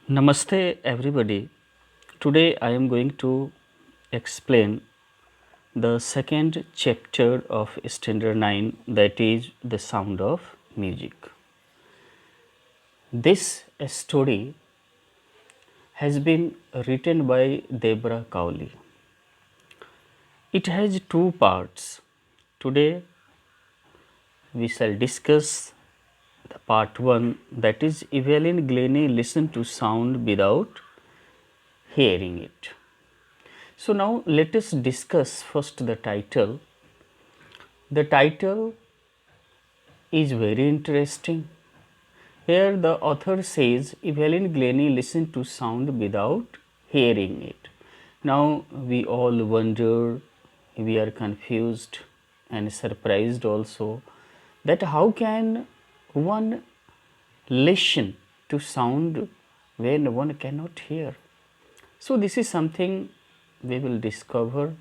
Namaste everybody. Today I am going to explain the second chapter of Standard 9, that is the sound of music. This story has been written by Debra Cowley. It has two parts. Today we shall discuss the part 1, that is Evelyn Glennie listened to sound without hearing it. So now let us discuss first the title. The title is very interesting. Here the author says Evelyn Glennie listened to sound without hearing it. Now we all wonder, we are confused and surprised also, that how can one listen to sound when one cannot hear? So this is something we will discover,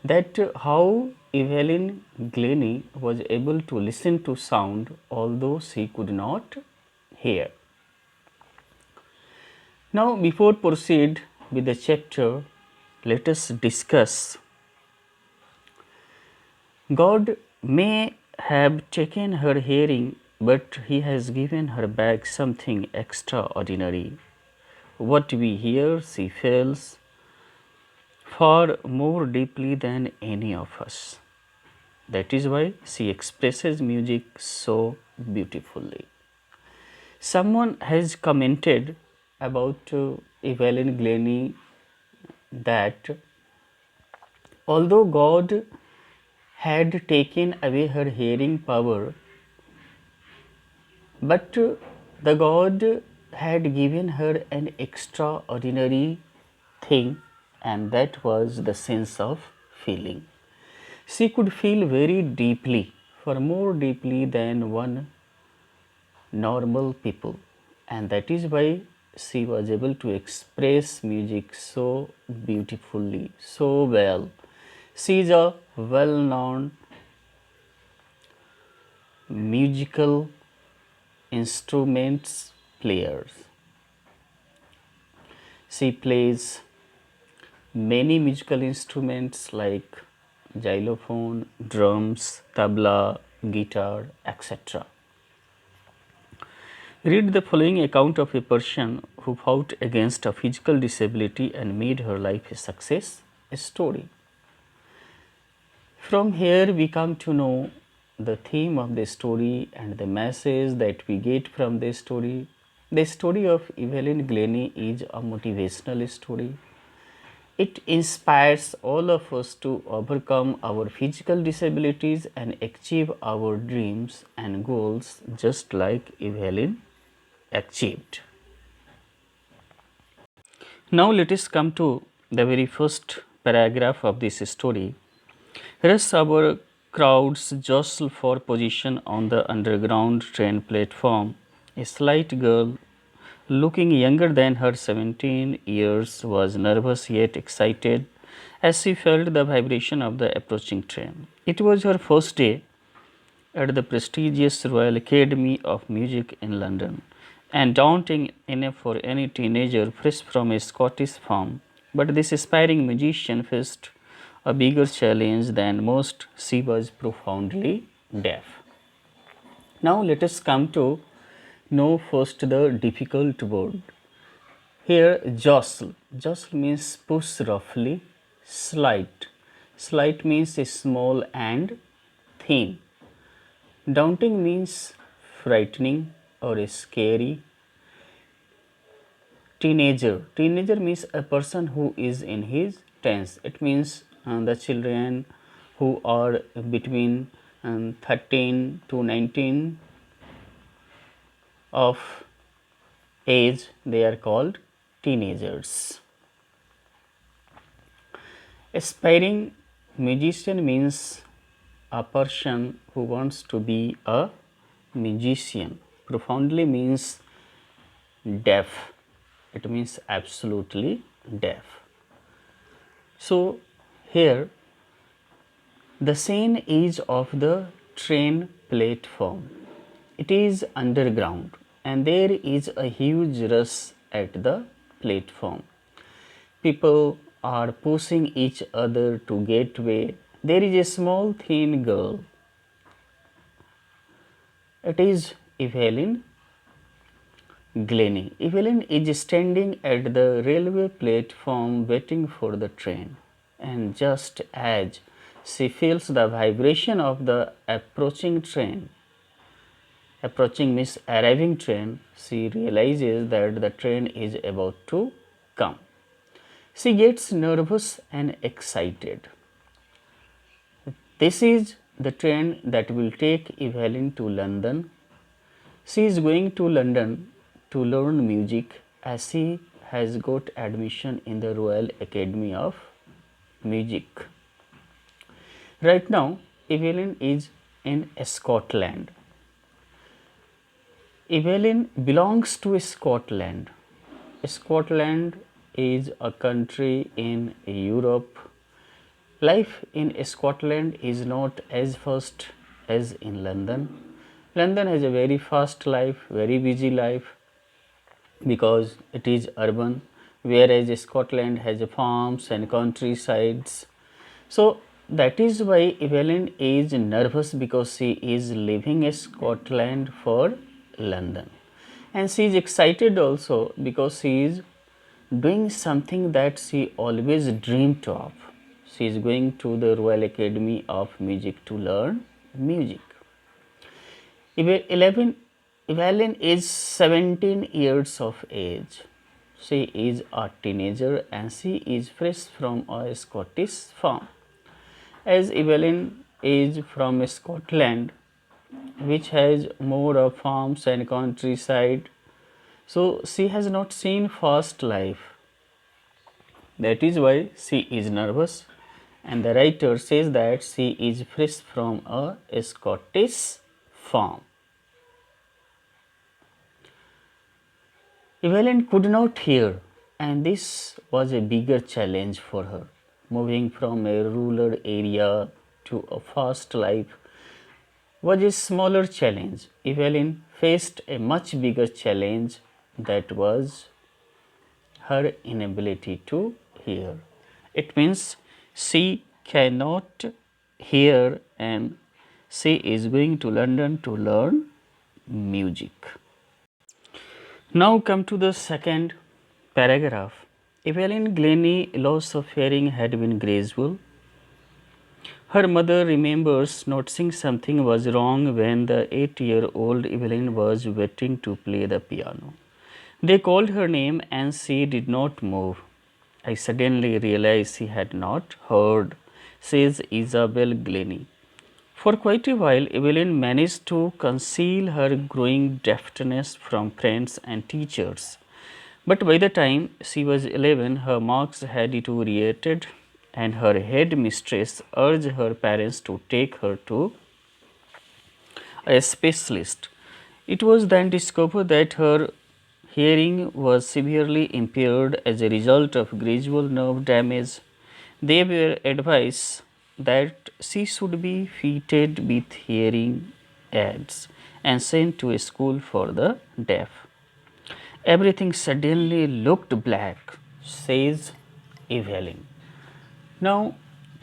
that how Evelyn Glennie was able to listen to sound although she could not hear. Now before proceed with the chapter, let us discuss. God may have taken her hearing, but he has given her back something extraordinary. What we hear, she feels far more deeply than any of us. That is why she expresses music so beautifully. Someone has commented about Evelyn Glennie that although God had taken away her hearing power, but the God had given her an extraordinary thing, and that was the sense of feeling. She could feel very deeply, far more deeply than one normal people, and that is why she was able to express music so beautifully, so well. She is a well known musical instruments player. She plays many musical instruments like xylophone, drums, tabla, guitar, etc. Read the following account of a person who fought against a physical disability and made her life a success story. From here, we come to know the theme of the story and the message that we get from the story. The story of Evelyn Glennie is a motivational story. It inspires all of us to overcome our physical disabilities and achieve our dreams and goals just like Evelyn achieved. Now let us come to the very first paragraph of this story. Rush hour crowds jostle for position on the underground train platform. A slight girl, looking younger than her 17 years, was nervous yet excited as she felt the vibration of the approaching train. It was her first day at the prestigious Royal Academy of Music in London, and daunting enough for any teenager fresh from a Scottish farm. But this aspiring musician faced a bigger challenge than most. She was profoundly deaf. Now let us come to know first the difficult word. Here, jostle. Jostle means push roughly. Slight. Slight means small and thin. Daunting means frightening or scary. Teenager. Teenager means a person who is in his teens. It means the children who are between 13 to 19 of age, they are called teenagers. Aspiring musician means a person who wants to be a musician. Profoundly means deaf. It means absolutely deaf. So here the scene is of the train platform. It is underground and there is a huge rush at the platform. People are pushing each other to get away. There is a small thin girl. It is Evelyn Glennie. Evelyn is standing at the railway platform waiting for the train, and just as she feels the vibration of the approaching means arriving train, she realizes that the train is about to come. She gets nervous and excited. This is the train that will take Evelyn to London. She is going to London to learn music as she has got admission in the Royal Academy of Music. Right now, Evelyn is in Scotland. Evelyn belongs to Scotland. Scotland is a country in Europe. Life in Scotland is not as fast as in London. London has a very fast life, very busy life because it is urban, whereas Scotland has farms and countrysides. So that is why Evelyn is nervous because she is leaving Scotland for London. And she is excited also because she is doing something that she always dreamed of. She is going to the Royal Academy of Music to learn music. Evelyn is 17 years of age. She is a teenager and she is fresh from a Scottish farm. As Evelyn is from Scotland, which has more of farms and countryside, so she has not seen fast life. That is why she is nervous, and the writer says that she is fresh from a Scottish farm. Evelyn could not hear, and this was a bigger challenge for her. Moving from a rural area to a fast life was a smaller challenge. Evelyn faced a much bigger challenge, that was her inability to hear. It means she cannot hear and she is going to London to learn music. Now come to the second paragraph. Evelyn Glennie's loss of hearing had been gradual. Her mother remembers noticing something was wrong when the 8-year-old Evelyn was waiting to play the piano. They called her name and she did not move. I suddenly realized she had not heard, says Isabel Glennie. For quite a while, Evelyn managed to conceal her growing deafness from friends and teachers. But by the time she was 11, her marks had deteriorated and her head mistress urged her parents to take her to a specialist. It was then discovered that her hearing was severely impaired as a result of gradual nerve damage. They were advised that she should be fitted with hearing aids and sent to a school for the deaf. Everything suddenly looked black, says Evelyn. Now,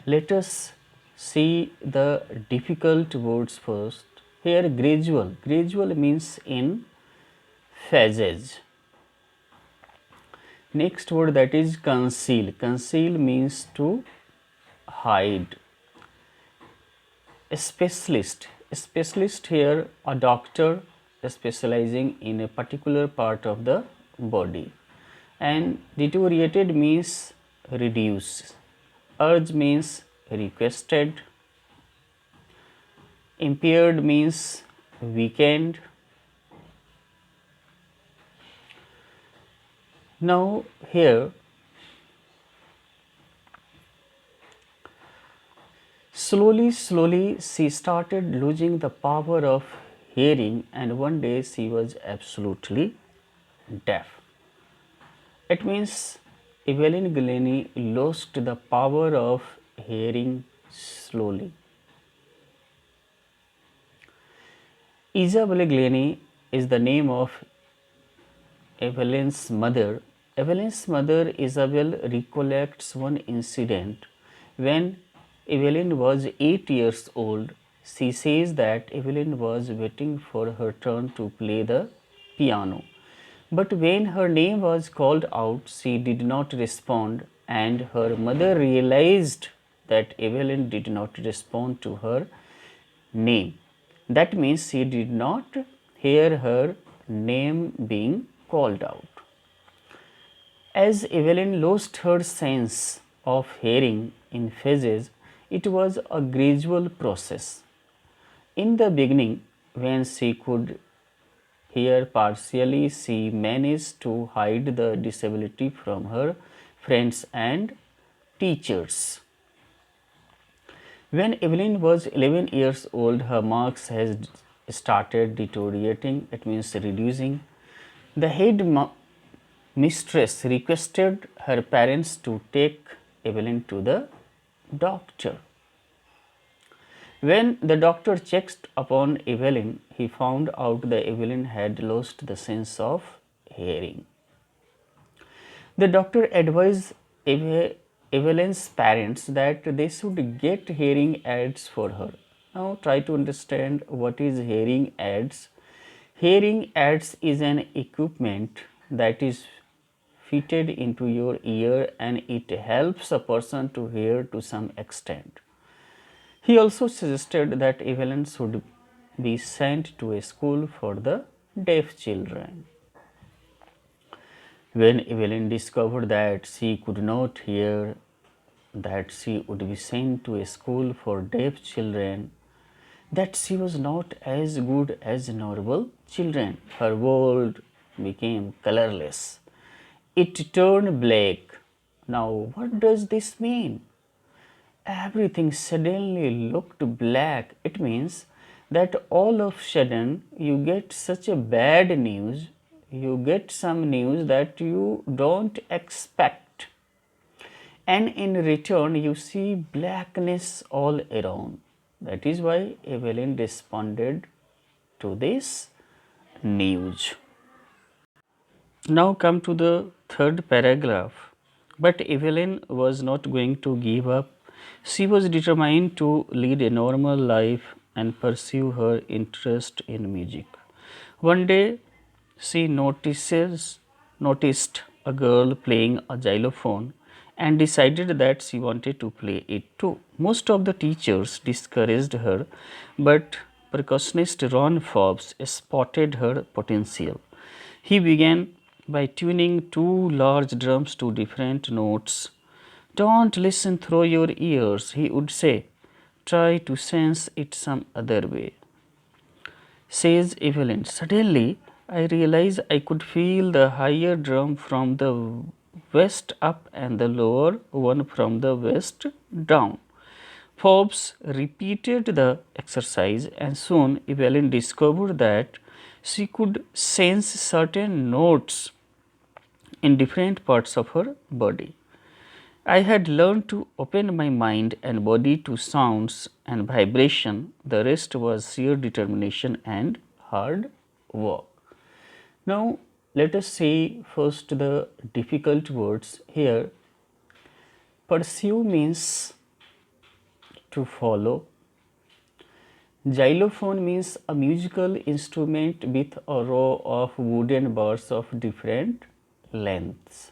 let us see the difficult words first. Here, gradual means in phases. Next word, that is conceal means to hide. A specialist here a doctor specializing in a particular part of the body, and deteriorated means reduce, urge means requested, impaired means weakened. Now here slowly she started losing the power of hearing, and one day she was absolutely deaf. It means Evelyn Glennie lost the power of hearing slowly. Isabel Glennie is the name of Evelyn's mother. Evelyn's mother Isabel recollects one incident when Evelyn was 8 years old. She says that Evelyn was waiting for her turn to play the piano. But when her name was called out, she did not respond, and her mother realized that Evelyn did not respond to her name. That means she did not hear her name being called out. As Evelyn lost her sense of hearing in phases, it was a gradual process. In the beginning, when she could hear partially, she managed to hide the disability from her friends and teachers. When Evelyn was 11 years old, her marks had started deteriorating, it means reducing. The head mistress requested her parents to take Evelyn to the doctor. When the doctor checked upon Evelyn, he found out that Evelyn had lost the sense of hearing. The doctor advised Evelyn's parents that they should get hearing aids for her. Now try to understand what is hearing aids. Hearing aids is an equipment that is fitted into your ear and it helps a person to hear to some extent. He also suggested that Evelyn should be sent to a school for the deaf children. When Evelyn discovered that she could not hear, that she would be sent to a school for deaf children, that she was not as good as normal children, her world became colorless. It turned black. Now, what does this mean? Everything suddenly looked black. It means that all of a sudden you get such a bad news, you get some news that you don't expect, and in return you see blackness all around. That is why Evelyn responded to this news. Now come to the third paragraph. But Evelyn was not going to give up. She was determined to lead a normal life and pursue her interest in music. One day she noticed a girl playing a xylophone and decided that she wanted to play it too. Most of the teachers discouraged her, but percussionist Ron Forbes spotted her potential. He began by tuning two large drums to different notes. Don't listen through your ears, he would say. Try to sense it some other way. Says Evelyn. Suddenly, I realized I could feel the higher drum from the west up and the lower one from the west down. Forbes repeated the exercise, and soon Evelyn discovered that she could sense certain notes in different parts of her body. I had learned to open my mind and body to sounds and vibration. The rest was sheer determination and hard work. Now, let us see first the difficult words here. Pursue means to follow. Xylophone means a musical instrument with a row of wooden bars of different lengths.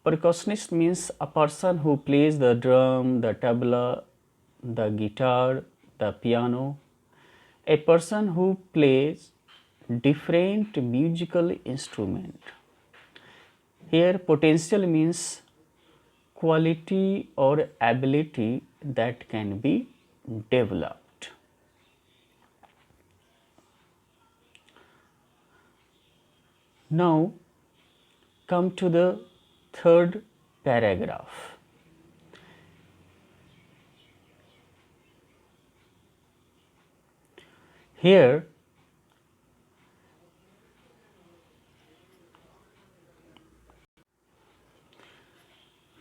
Percussionist means a person who plays the drum, the tabla, the guitar, the piano. A person who plays different musical instrument. Here potential means quality or ability that can be developed. Now come to the third paragraph. Here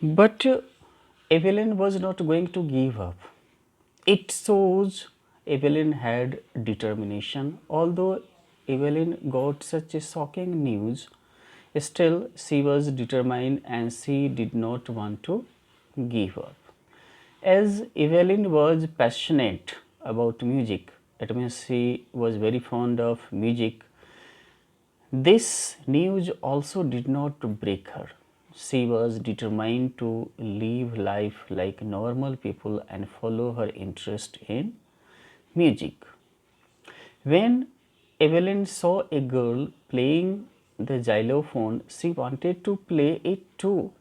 but Evelyn was not going to give up. It shows Evelyn had determination. Although Evelyn got such a shocking news, still she was determined and she did not want to give up. As Evelyn was passionate about music, it means she was very fond of music, this news also did not break her. She was determined to live life like normal people and follow her interest in music. When Evelyn saw a girl playing the xylophone, she wanted to play it too.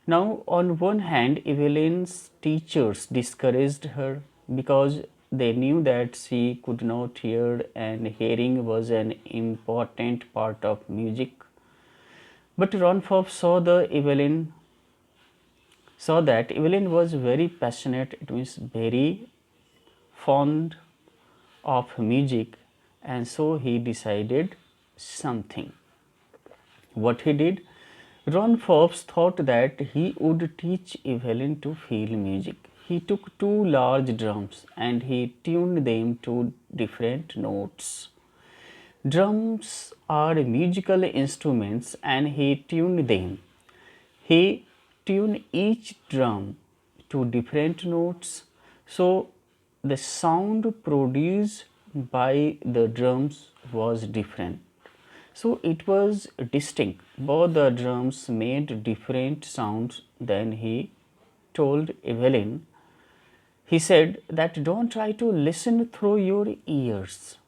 Now, on one hand, Evelyn's teachers discouraged her because they knew that she could not hear and hearing was an important part of music. But Ronfoff saw that Evelyn was very passionate, it means very fond of music, and so he decided something. What he did? Ron Forbes thought that he would teach Evelyn to feel music. He took two large drums and he tuned them to different notes. Drums are musical instruments and he tuned them. He tuned each drum to different notes, so the sound produced by the drums was different. So it was distinct. Both the drums made different sounds. Then he told Evelyn, he said that don't try to listen through your ears.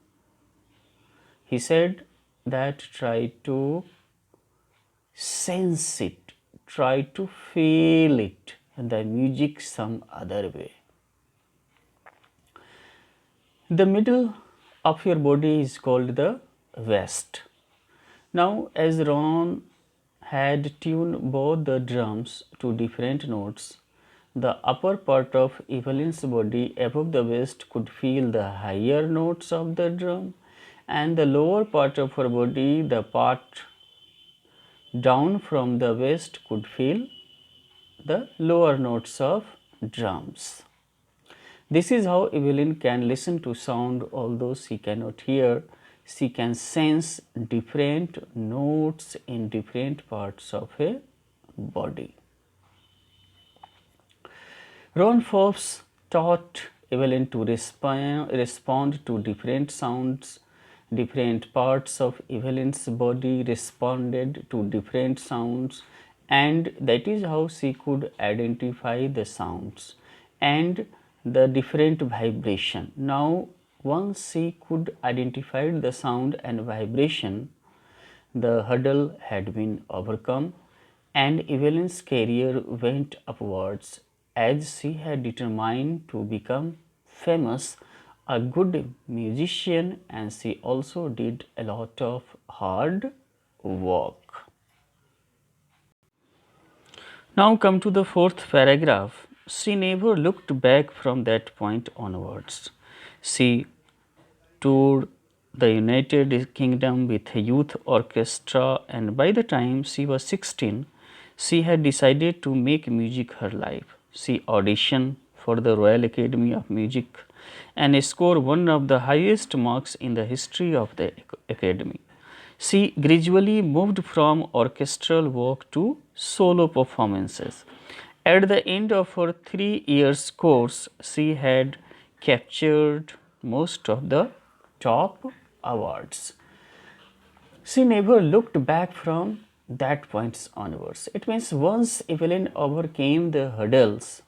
He said that try to sense it, try to feel it, and the music some other way. The middle of your body is called the waist. Now, as Ron had tuned both the drums to different notes, the upper part of Evelyn's body above the waist could feel the higher notes of the drum, and the lower part of her body, the part down from the waist, could feel the lower notes of drums. This is how Evelyn can listen to sound although she cannot hear. She can sense different notes in different parts of a body. Ron Forbes taught Evelyn to respond to different sounds. Different parts of Evelyn's body responded to different sounds, and that is how she could identify the sounds and the different vibration. Now, once she could identify the sound and vibration, the hurdle had been overcome and Evelyn's career went upwards as she had determined to become famous, a good musician, and she also did a lot of hard work. Now come to the fourth paragraph. She never looked back from that point onwards. She toured the United Kingdom with a youth orchestra, and by the time she was 16, she had decided to make music her life. She auditioned for the Royal Academy of Music and scored one of the highest marks in the history of the Academy. She gradually moved from orchestral work to solo performances. At the end of her 3 years course, she had captured most of the top awards. She never looked back from that point onwards. It means once Evelyn overcame the hurdles,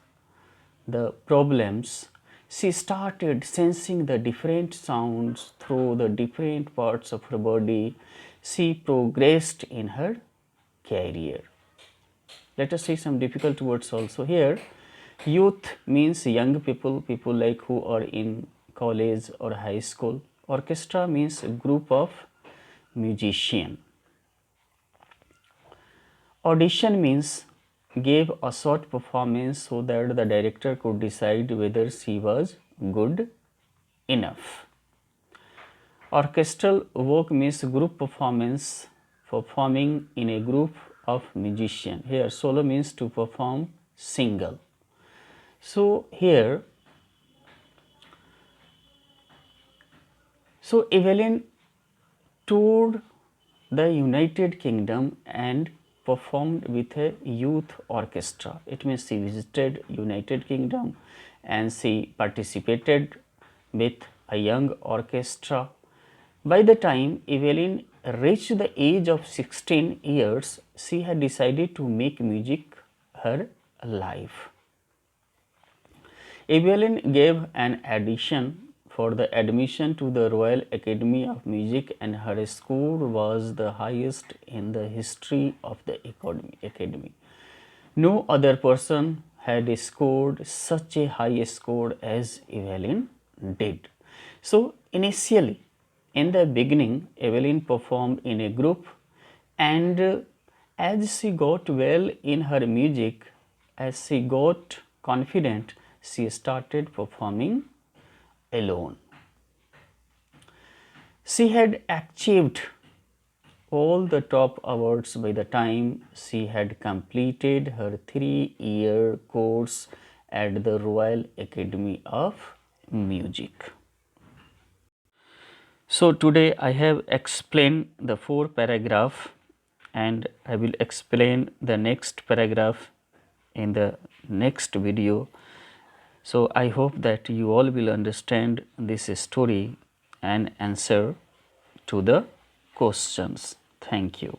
the problems, she started sensing the different sounds through the different parts of her body. She progressed in her career. Let us see some difficult words also here. Youth means young people, people like who are in college or high school. Orchestra means a group of musicians. Audition means gave a short performance so that the director could decide whether she was good enough. Orchestral work means group performance, performing in a group of musicians. Here solo means to perform single. So here, Evelyn toured the United Kingdom and performed with a youth orchestra. It means she visited United Kingdom and she participated with a young orchestra. By the time Evelyn reached the age of 16 years, she had decided to make music her life. Evelyn gave an audition for the admission to the Royal Academy of Music and her score was the highest in the history of the academy. No other person had scored such a high score as Evelyn did. So, initially, in the beginning, Evelyn performed in a group, and as she got well in her music, as she got confident, she started performing alone. She had achieved all the top awards by the time she had completed her 3-year course at the Royal Academy of Music. So today I have explained the 4 paragraph and I will explain the next paragraph in the next video. So I hope that you all will understand this story and answer to the questions. Thank you.